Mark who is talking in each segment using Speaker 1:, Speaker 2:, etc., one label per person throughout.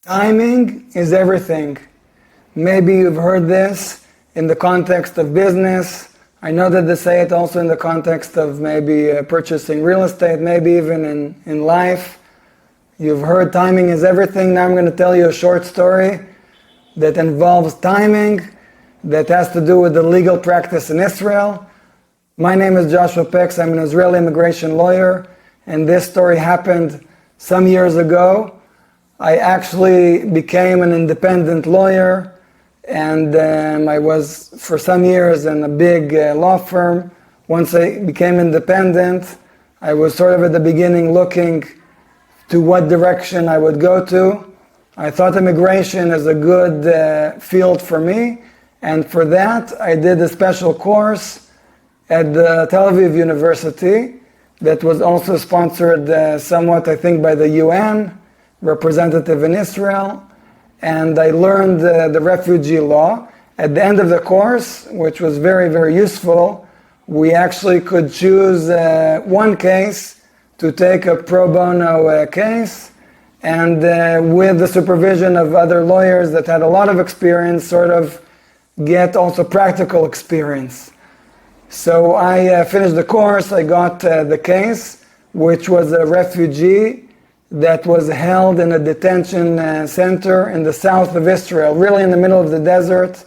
Speaker 1: Timing is everything. Maybe you've heard this in the context of business. I know that they say it also in the context of maybe purchasing real estate, maybe even in life. You've heard timing is everything. Now I'm going to tell you a short story that involves timing, that has to do with the legal practice in Israel. My name is Joshua Pex. I'm an Israeli immigration lawyer, and this story happened some years ago. I actually became an independent lawyer, and I was for some years in a big law firm. Once I became independent, I was sort of at the beginning looking to what direction I would go to. I thought immigration is a good field for me, and for that I did a special course at the Tel Aviv University that was also sponsored somewhat, I think, by the UN representative in Israel, and I learned the refugee law. At the end of the course, which was very, very useful, we actually could choose one case to take a pro bono case, and with the supervision of other lawyers that had a lot of experience, sort of get also practical experience. So I finished the course. I got the case, which was a refugee that was held in a detention center in the south of Israel, really in the middle of the desert,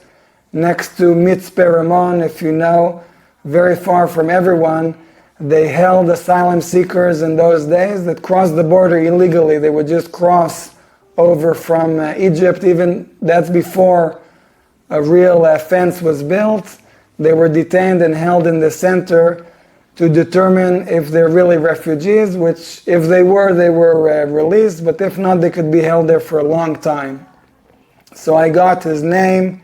Speaker 1: next to Mitzpe Ramon, if you know, very far from everyone. They held asylum seekers in those days that crossed the border illegally. They would just cross over from Egypt, even that's before a real fence was built. They were detained and held in the center to determine if they're really refugees, which if they were released, but if not, they could be held there for a long time. So I got his name,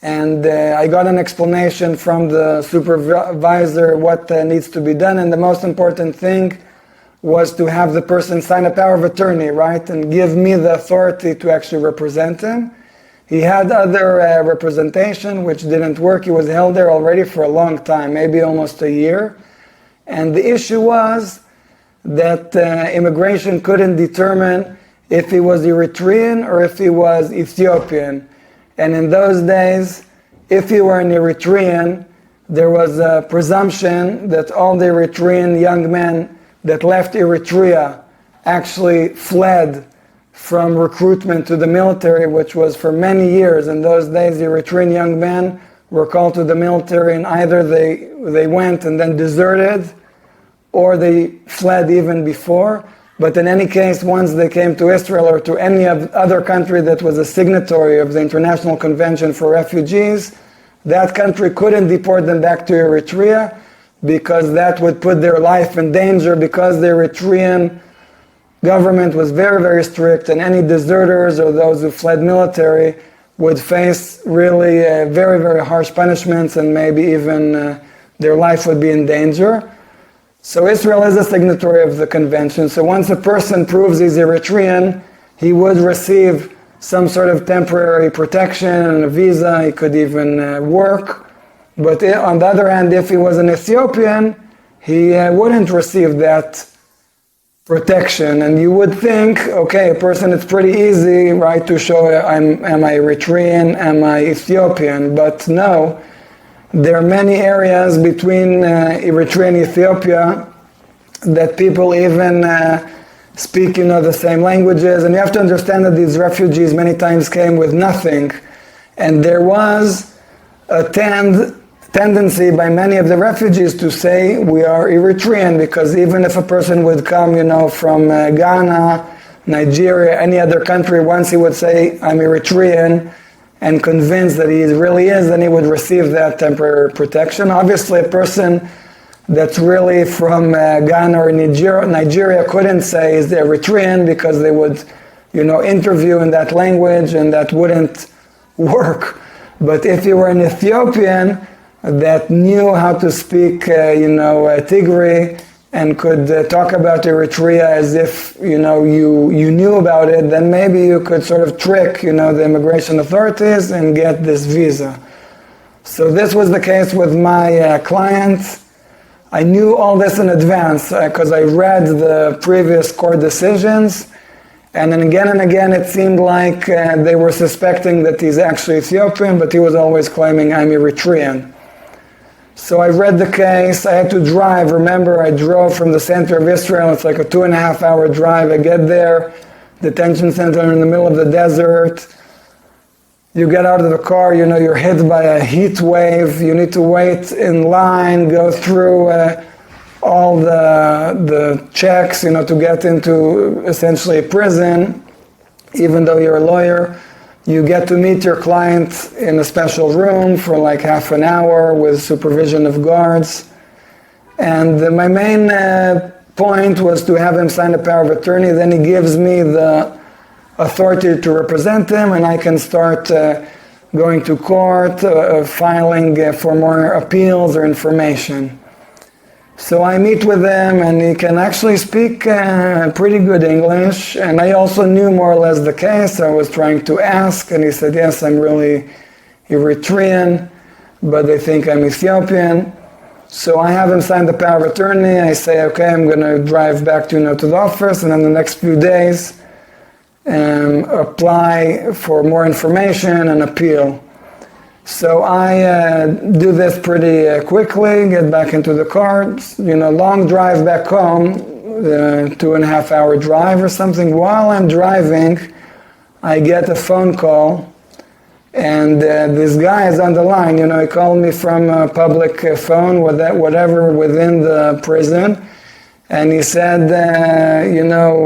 Speaker 1: and I got an explanation from the supervisor what needs to be done, and the most important thing was to have the person sign a power of attorney, right, and give me the authority to actually represent him. He had other representation, which didn't work. He was held there already for a long time, maybe almost a year. And the issue was that immigration couldn't determine if he was Eritrean or if he was Ethiopian. And in those days, if you were an Eritrean, there was a presumption that all the Eritrean young men that left Eritrea actually fled from recruitment to the military, which was for many years. In those days, the Eritrean young men were called to the military, and either they went and then deserted, or they fled even before. But in any case, once they came to Israel or to any other country that was a signatory of the International Convention for Refugees, that country couldn't deport them back to Eritrea, because that would put their life in danger, because the Eritrean government was very, very strict, and any deserters or those who fled military would face really very, very harsh punishments, and maybe even their life would be in danger. So Israel is a signatory of the convention. So once a person proves he's Eritrean, he would receive some sort of temporary protection and a visa. He could even work. But on the other hand, if he was an Ethiopian, he wouldn't receive that protection. And you would think, okay, a person, it's pretty easy, right, to show am I Eritrean, am I Ethiopian? But no, there are many areas between Eritrea and Ethiopia that people even speak, the same languages. And you have to understand that these refugees many times came with nothing. And there was a tendency by many of the refugees to say we are Eritrean, because even if a person would come, from Ghana, Nigeria, any other country, once he would say I'm Eritrean and convinced that he really is, then he would receive that temporary protection. Obviously, a person that's really from Ghana or Nigeria couldn't say he's Eritrean, because they would, interview in that language, and that wouldn't work. But if you were an Ethiopian that knew how to speak, Tigray, and could talk about Eritrea as if, you knew about it, then maybe you could sort of trick, the immigration authorities and get this visa. So this was the case with my client. I knew all this in advance because I read the previous court decisions, And then again and again, it seemed like they were suspecting that he's actually Ethiopian, but he was always claiming, I'm Eritrean. So I read the case. I had to drive. Remember, I drove from the center of Israel. It's like a 2.5-hour drive. I get there, detention center in the middle of the desert. You get out of the car, you know, you're hit by a heat wave. You need to wait in line, go through all the checks, you know, to get into essentially a prison. Even though you're a lawyer, you get to meet your client in a special room for like half an hour with supervision of guards. And my main point was to have him sign a power of attorney. Then he gives me the authority to represent him, and I can start going to court, filing for more appeals or information. So I meet with him, and he can actually speak pretty good English, and I also knew more or less the case. I was trying to ask, and he said, yes, I'm really Eritrean, but they think I'm Ethiopian. So I have him sign the power of attorney. I say, okay, I'm going to drive back to the office, and in the next few days, apply for more information and appeal. So I do this pretty quickly, get back into the car, long drive back home, 2.5-hour drive or something. While I'm driving, I get a phone call, and this guy is on the line. He called me from a public phone, whatever, within the prison. And he said,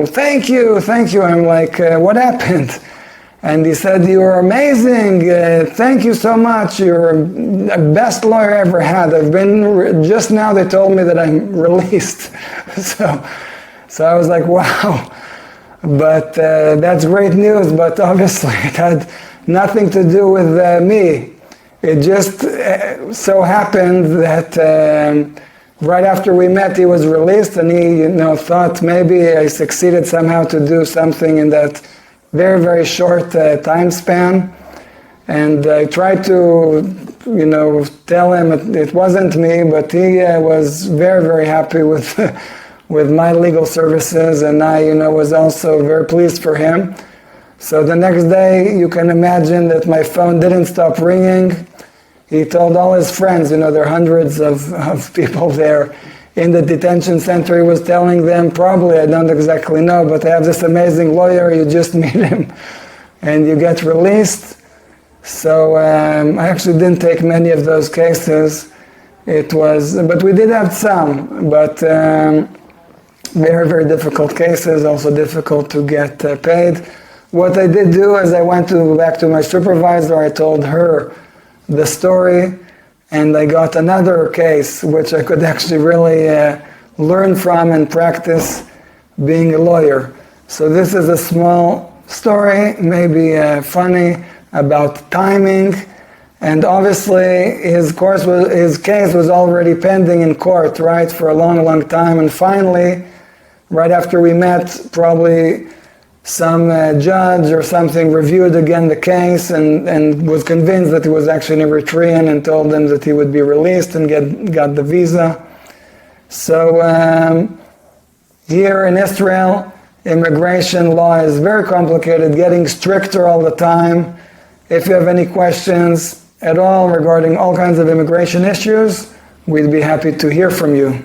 Speaker 1: thank you. I'm like, what happened? And he said, you're amazing. Thank you so much. You're the best lawyer I ever had. Just now they told me that I'm released. So I was like, wow. But that's great news. But obviously it had nothing to do with me. It just so happened that right after we met, he was released, and he, thought maybe I succeeded somehow to do something in that very, very short time span. And I tried to, tell him it wasn't me, but he was very, very happy with with my legal services, and I, was also very pleased for him. So the next day, you can imagine that my phone didn't stop ringing. He told all his friends, there are hundreds of people there in the detention center. He was telling them, probably, I don't exactly know, but I have this amazing lawyer, you just meet him and you get released. So I actually didn't take many of those cases. But we did have some, but very, very difficult cases, also difficult to get paid. What I did do is I went back to my supervisor, I told her the story, and I got another case which I could actually really learn from and practice being a lawyer. So this is a small story, maybe funny, about timing. And obviously his case was already pending in court, right, for a long, long time. And finally, right after we met, probably some judge or something reviewed again the case and was convinced that he was actually an Eritrean and told them that he would be released and got the visa. So here in Israel, immigration law is very complicated, getting stricter all the time. If you have any questions at all regarding all kinds of immigration issues, we'd be happy to hear from you.